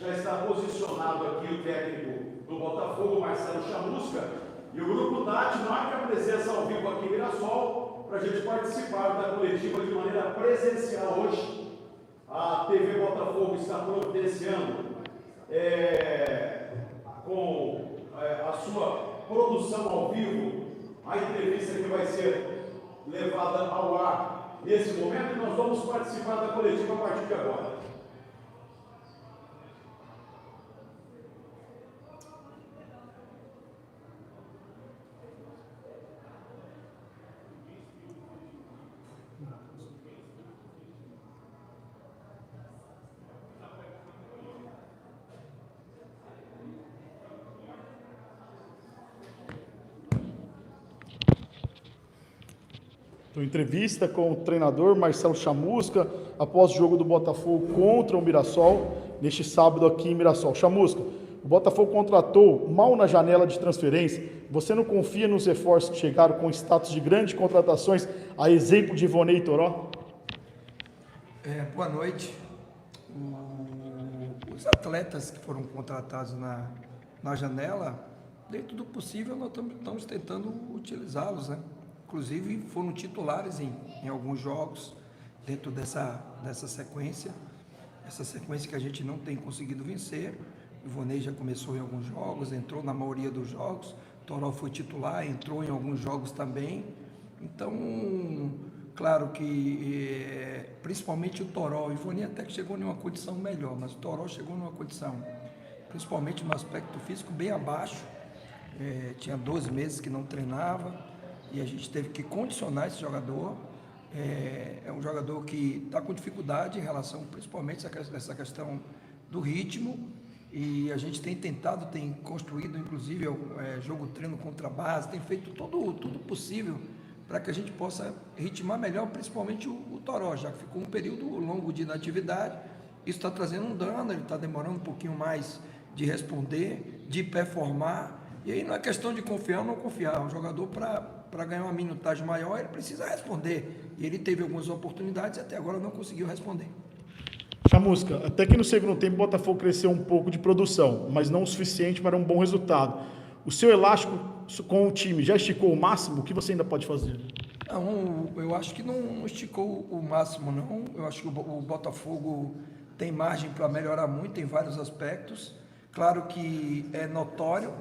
Já está posicionado aqui o técnico do Botafogo, Marcelo Chamusca, e o Grupo Tati marca a presença ao vivo aqui em Mirassol para a gente participar da coletiva de maneira presencial hoje. A TV Botafogo está providenciando com a sua produção ao vivo a entrevista que vai ser levada ao ar nesse momento, e nós vamos participar da coletiva a partir de agora. Então, entrevista com o treinador Marcelo Chamusca após o jogo do Botafogo contra o Mirassol, neste sábado aqui em Mirassol. Chamusca, o Botafogo contratou mal na janela de transferência. Você não confia nos reforços que chegaram com status de grandes contratações, a exemplo de Ivonei e Toró? Boa noite. Os atletas que foram contratados na janela, dentro do possível, nós estamos tentando utilizá-los, né? Inclusive foram titulares em alguns jogos dentro dessa sequência. Essa sequência que a gente não tem conseguido vencer. O Ivonei já começou em alguns jogos, entrou na maioria dos jogos. Toró foi titular, entrou em alguns jogos também. Então, claro que principalmente o Toró, o Ivonei até que chegou em uma condição melhor, mas o Toró chegou numa condição, principalmente no aspecto físico, bem abaixo. Tinha 12 meses que não treinava. E a gente teve que condicionar esse jogador. É um jogador que está com dificuldade em relação, principalmente, a essa questão do ritmo. E a gente tem tentado, tem construído, inclusive, jogo-treino contra a base, tem feito tudo possível para que a gente possa ritmar melhor, principalmente o Toró, já que ficou um período longo de inatividade. Isso está trazendo um dano, ele está demorando um pouquinho mais de responder, de performar. E aí não é questão de confiar ou não confiar. Um jogador, para ganhar uma minutagem maior, ele precisa responder. E ele teve algumas oportunidades e até agora não conseguiu responder. Chamusca, até que no segundo tempo o Botafogo cresceu um pouco de produção, mas não o suficiente para um bom resultado. O seu elástico com o time já esticou o máximo? O que você ainda pode fazer? Não, eu acho que não esticou o máximo, não. Eu acho que o Botafogo tem margem para melhorar muito em vários aspectos. Claro que é notório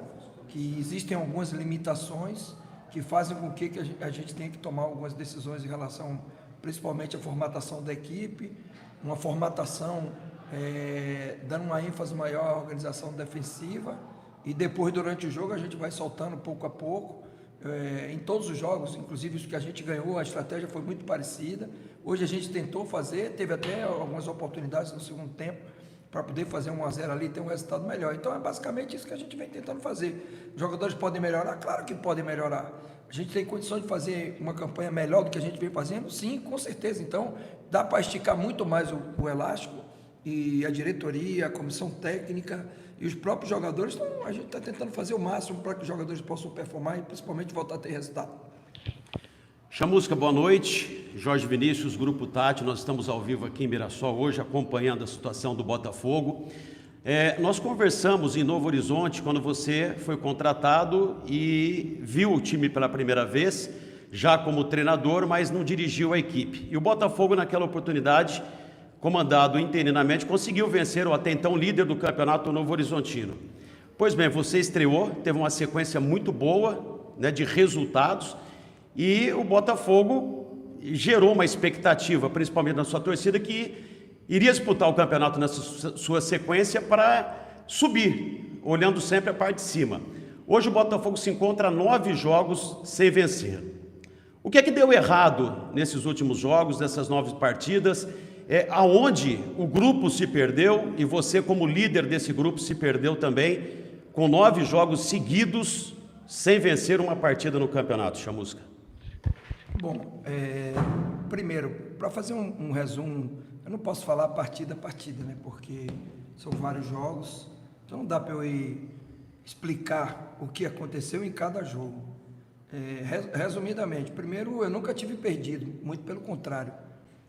que existem algumas limitações que fazem com que a gente tenha que tomar algumas decisões em relação, principalmente, à formatação da equipe, uma formatação dando uma ênfase maior à organização defensiva, e depois, durante o jogo, a gente vai soltando pouco a pouco, em todos os jogos, inclusive os que a gente ganhou, a estratégia foi muito parecida. Hoje a gente tentou fazer, teve até algumas oportunidades no segundo tempo, para poder fazer 1-0 ali e ter um resultado melhor. Então é basicamente isso que a gente vem tentando fazer. Os jogadores podem melhorar? Claro que podem melhorar. A gente tem condições de fazer uma campanha melhor do que a gente vem fazendo? Sim, com certeza. Então dá para esticar muito mais o elástico, e a diretoria, a comissão técnica e os próprios jogadores, então a gente está tentando fazer o máximo para que os jogadores possam performar e principalmente voltar a ter resultado. Chamusca, boa noite. Jorge Vinícius, Grupo Tati, nós estamos ao vivo aqui em Mirassol hoje, acompanhando a situação do Botafogo. Nós conversamos em Novo Horizonte quando você foi contratado e viu o time pela primeira vez, já como treinador, mas não dirigiu a equipe. E o Botafogo, naquela oportunidade, comandado interinamente, conseguiu vencer o até então líder do campeonato Novo Horizontino. Pois bem, você estreou, teve uma sequência muito boa, né, de resultados, e o Botafogo gerou uma expectativa, principalmente na sua torcida, que iria disputar o campeonato nessa sua sequência para subir, olhando sempre a parte de cima. Hoje o Botafogo se encontra 9 jogos sem vencer. O que é que deu errado nesses últimos jogos, nessas 9 partidas? Aonde o grupo se perdeu, e você como líder desse grupo se perdeu também, com 9 jogos seguidos sem vencer uma partida no campeonato, Chamusca? Bom, primeiro, para fazer um resumo, eu não posso falar partida a partida, né? Porque são vários jogos, então não dá para eu ir explicar o que aconteceu em cada jogo. Resumidamente, primeiro, eu nunca tive perdido, muito pelo contrário.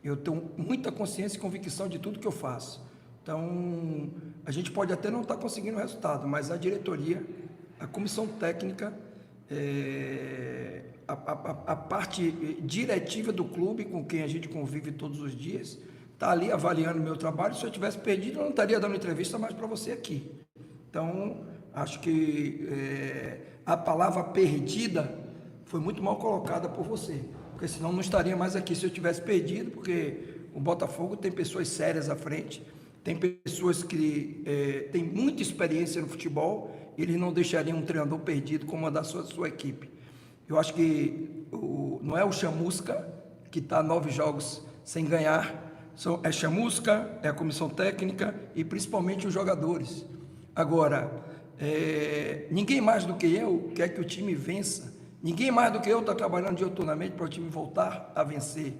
Eu tenho muita consciência e convicção de tudo que eu faço. Então, A gente pode até não estar conseguindo o resultado, mas a diretoria, a comissão técnica, a parte diretiva do clube, com quem a gente convive todos os dias, está ali avaliando o meu trabalho. Se eu tivesse perdido, eu não estaria dando entrevista mais para você aqui. Então, acho que a palavra perdida foi muito mal colocada por você, porque senão não estaria mais aqui se eu tivesse perdido, porque o Botafogo tem pessoas sérias à frente, tem pessoas que têm muita experiência no futebol, e eles não deixariam um treinador perdido comandar sua equipe. Eu acho que não é o Chamusca que está 9 jogos sem ganhar, é Chamusca, é a comissão técnica e principalmente os jogadores. Agora, ninguém mais do que eu quer que o time vença, ninguém mais do que eu está trabalhando diuturnamente para o time voltar a vencer.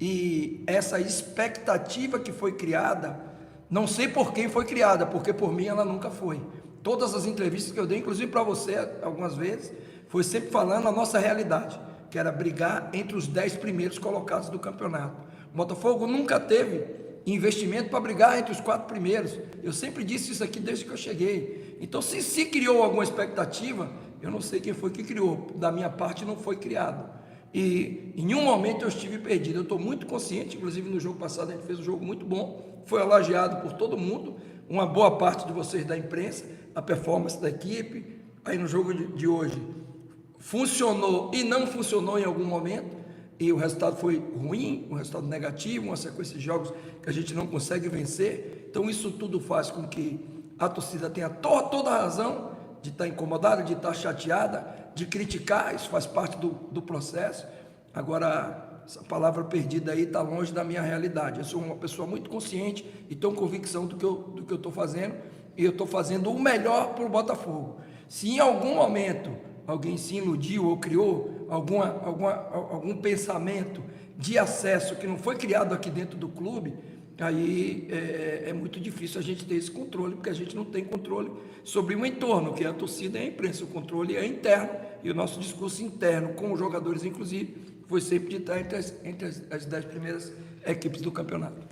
E essa expectativa que foi criada, não sei por quem foi criada, porque por mim ela nunca foi. Todas as entrevistas que eu dei, inclusive para você algumas vezes, foi sempre falando a nossa realidade, que era brigar entre os 10 primeiros colocados do campeonato. O Botafogo nunca teve investimento para brigar entre os 4 primeiros. Eu sempre disse isso aqui desde que eu cheguei. Então, se criou alguma expectativa, eu não sei quem foi que criou. Da minha parte, não foi criado. E em nenhum momento eu estive perdido. Eu estou muito consciente, inclusive no jogo passado a gente fez um jogo muito bom, foi elogiado por todo mundo, uma boa parte de vocês da imprensa, a performance da equipe. Aí no jogo de hoje funcionou e não funcionou em algum momento, e o resultado foi ruim, um resultado negativo, uma sequência de jogos que a gente não consegue vencer. Então isso tudo faz com que a torcida tenha toda a razão de estar incomodada, de estar chateada, de criticar, isso faz parte do processo. Agora, essa palavra perdida aí está longe da minha realidade. Eu sou uma pessoa muito consciente e tenho convicção do que eu estou fazendo, e eu estou fazendo o melhor para o Botafogo. Se em algum momento alguém se iludiu ou criou algum pensamento de acesso que não foi criado aqui dentro do clube, aí é muito difícil a gente ter esse controle, porque a gente não tem controle sobre o entorno, que é a torcida e a imprensa. O controle é interno, e o nosso discurso interno com os jogadores, inclusive, foi sempre de estar entre as 10 primeiras equipes do campeonato.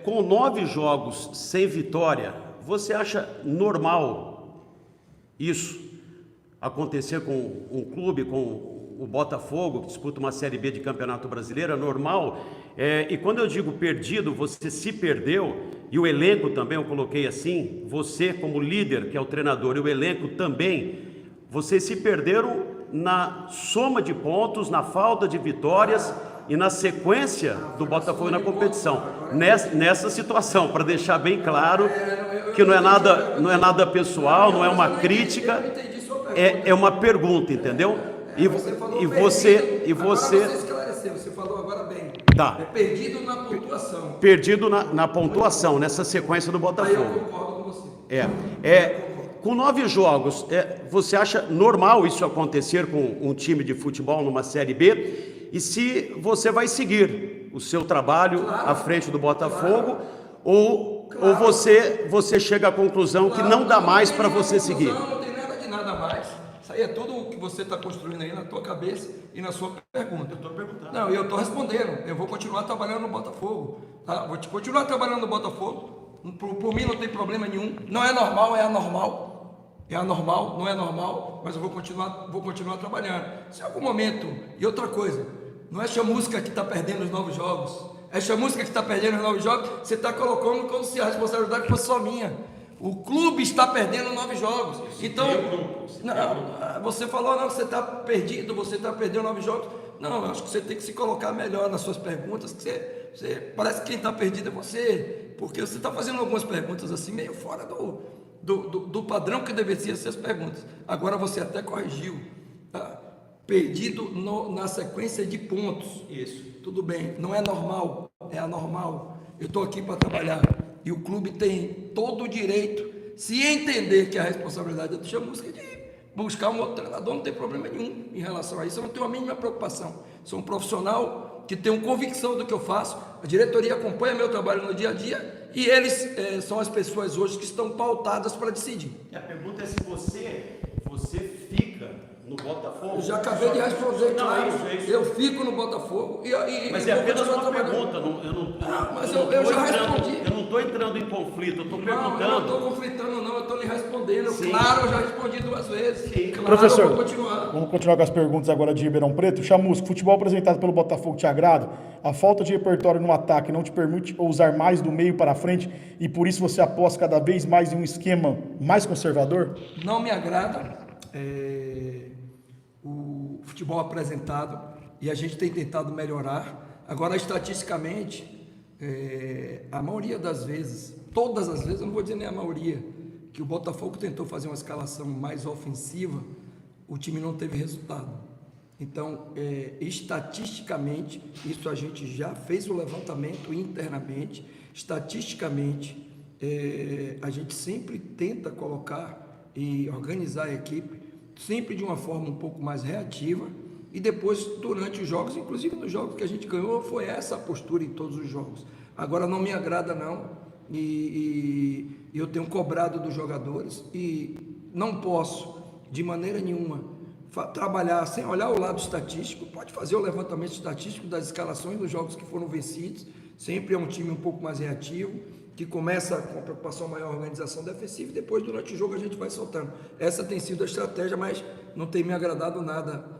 Com 9 jogos sem vitória, você acha normal isso acontecer com um clube, com o Botafogo, que disputa uma Série B de Campeonato Brasileiro? É normal? E quando eu digo perdido, você se perdeu, e o elenco também, eu coloquei assim, você como líder, que é o treinador, e o elenco também, vocês se perderam na soma de pontos, na falta de vitórias e na sequência do Botafogo na competição. Nessa situação, para deixar bem claro que não é nada pessoal, não é uma crítica, é uma pergunta, entendeu? E você esclareceu, você falou agora bem. Tá. Perdido na pontuação. Perdido na pontuação, nessa sequência do Botafogo. Aí eu concordo com você. Com 9 jogos, você acha normal isso acontecer com um time de futebol numa Série B? E se você vai seguir o seu trabalho à frente do Botafogo, ou você chega à conclusão que não dá mais para você seguir? Não tem nada de nada mais. Isso aí é tudo o que você está construindo aí na tua cabeça e na sua pergunta. Eu estou perguntando. Não, eu estou respondendo. Eu vou continuar trabalhando no Botafogo. Tá? Vou continuar trabalhando no Botafogo. Por mim não tem problema nenhum. Não é normal, é anormal. É anormal, não é normal, mas eu vou continuar trabalhando. Se em algum momento, e outra coisa, não é Chamusca que está perdendo os 9 jogos, é Chamusca que está perdendo os 9 jogos, você está colocando como se a responsabilidade fosse só minha. O clube está perdendo 9 jogos. Então, não, você falou, não, você está perdido, você está perdendo 9 jogos. Não, eu acho que você tem que se colocar melhor nas suas perguntas, que você parece que quem está perdido é você, porque você está fazendo algumas perguntas assim, meio fora do padrão que deveria ser as perguntas. Agora você até corrigiu. Tá? Perdido na sequência de pontos. Isso. Tudo bem, não é normal, é anormal. Eu estou aqui para trabalhar. E o clube tem todo o direito, se entender que a responsabilidade é do Chamusca, de buscar um outro treinador, não tem problema nenhum em relação a isso. Eu não tenho a mínima preocupação. Sou um profissional que tenho convicção do que eu faço. A diretoria acompanha meu trabalho no dia a dia e eles são as pessoas hoje que estão pautadas para decidir. E a pergunta é se você fica no Botafogo. Eu já acabei de responder, claro. Eu fico no Botafogo. Mas é apenas uma pergunta. Mas eu já respondi. Eu não estou entrando em conflito, eu estou Não, eu não perguntando. estou conflitando, não, eu estou lhe respondendo. Sim. Claro, eu já respondi 2 vezes. Claro, Professor, eu vou continuar. vamos continuar com as perguntas agora de Ribeirão Preto. Chamusca, o futebol apresentado pelo Botafogo te agrada? A falta de repertório no ataque não te permite usar mais do meio para frente e por isso você aposta cada vez mais em um esquema mais conservador? Não me agrada o futebol apresentado e a gente tem tentado melhorar. Agora, estatisticamente, a maioria das vezes, todas as vezes, eu não vou dizer nem a maioria, que o Botafogo tentou fazer uma escalação mais ofensiva, o time não teve resultado. Então, estatisticamente, isso a gente já fez o levantamento internamente, estatisticamente, a gente sempre tenta colocar e organizar a equipe, sempre de uma forma um pouco mais reativa, e depois, durante os jogos, inclusive nos jogos que a gente ganhou, foi essa a postura em todos os jogos. Agora não me agrada não, e eu tenho cobrado dos jogadores, e não posso, de maneira nenhuma, trabalhar sem olhar o lado estatístico. Pode fazer o levantamento estatístico das escalações dos jogos que foram vencidos, sempre é um time um pouco mais reativo, que começa com a preocupação maior, organização defensiva, e depois durante o jogo a gente vai soltando. Essa tem sido a estratégia, mas não tem me agradado nada.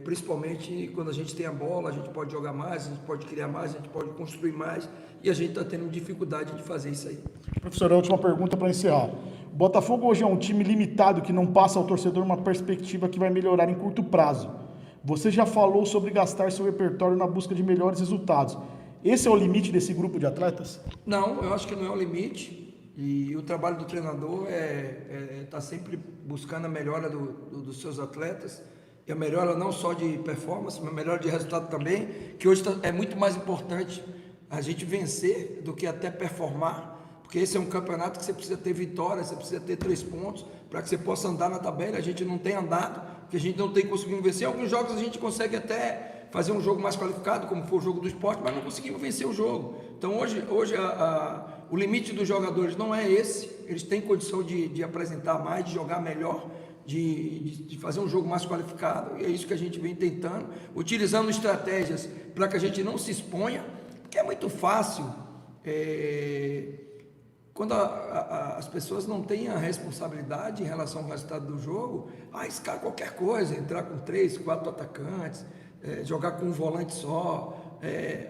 Principalmente quando a gente tem a bola, a gente pode jogar mais, a gente pode criar mais, a gente pode construir mais, e a gente está tendo dificuldade de fazer isso aí. Professor, a última pergunta para encerrar. O Botafogo hoje é um time limitado que não passa ao torcedor uma perspectiva que vai melhorar em curto prazo. Você já falou sobre gastar seu repertório na busca de melhores resultados. Esse é o limite desse grupo de atletas? Não, eu acho que não é o limite, e o trabalho do treinador tá sempre buscando a melhora dos seus atletas, e a melhora não só de performance, mas a melhora de resultado também, que hoje é muito mais importante a gente vencer do que até performar, porque esse é um campeonato que você precisa ter vitória, você precisa ter 3 pontos para que você possa andar na tabela. A gente não tem andado, porque a gente não tem conseguido vencer. Em alguns jogos a gente consegue até fazer um jogo mais qualificado, como foi o jogo do Sport, mas não conseguimos vencer o jogo. Então hoje o limite dos jogadores não é esse, eles têm condição de apresentar mais, de jogar melhor, de fazer um jogo mais qualificado, e é isso que a gente vem tentando, utilizando estratégias para que a gente não se exponha, porque é muito fácil, quando as pessoas não têm a responsabilidade em relação ao resultado do jogo, arriscar qualquer coisa, entrar com 3, 4 atacantes, jogar com um volante só,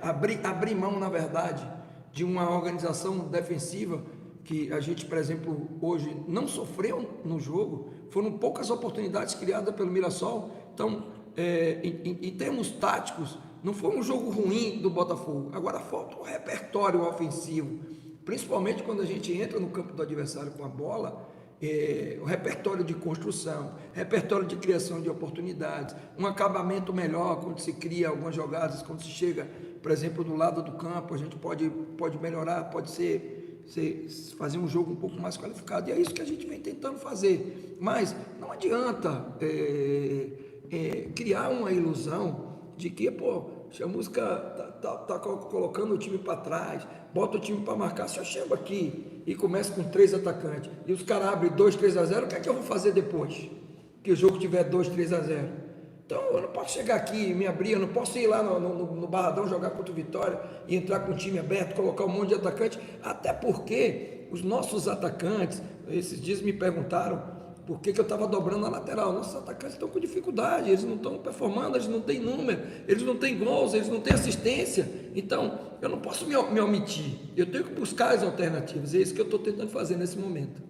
abrir mão, na verdade, de uma organização defensiva que a gente, por exemplo, hoje não sofreu no jogo. Foram poucas oportunidades criadas pelo Mirassol. Então, em termos táticos, não foi um jogo ruim do Botafogo. Agora falta o repertório ofensivo, principalmente quando a gente entra no campo do adversário com a bola, o repertório de construção, repertório de criação de oportunidades, um acabamento melhor quando se cria algumas jogadas, quando se chega, por exemplo, do lado do campo, a gente pode melhorar, pode fazer um jogo um pouco mais qualificado, e é isso que a gente vem tentando fazer. Mas não adianta criar uma ilusão de que, Chamusca tá colocando o time para trás, bota o time para marcar. Se eu chego aqui e começo com 3 atacantes e os caras abrem 2, 3-0, o que é que eu vou fazer depois que o jogo tiver 2, 3-0? Então eu não posso chegar aqui e me abrir, eu não posso ir lá no Barradão jogar contra o Vitória e entrar com o time aberto, colocar um monte de atacante, até porque os nossos atacantes, esses dias me perguntaram por que eu estava dobrando a lateral. Nossos atacantes estão com dificuldade, eles não estão performando, eles não têm número, eles não têm gols, eles não têm assistência. Então eu não posso me omitir, eu tenho que buscar as alternativas, é isso que eu estou tentando fazer nesse momento.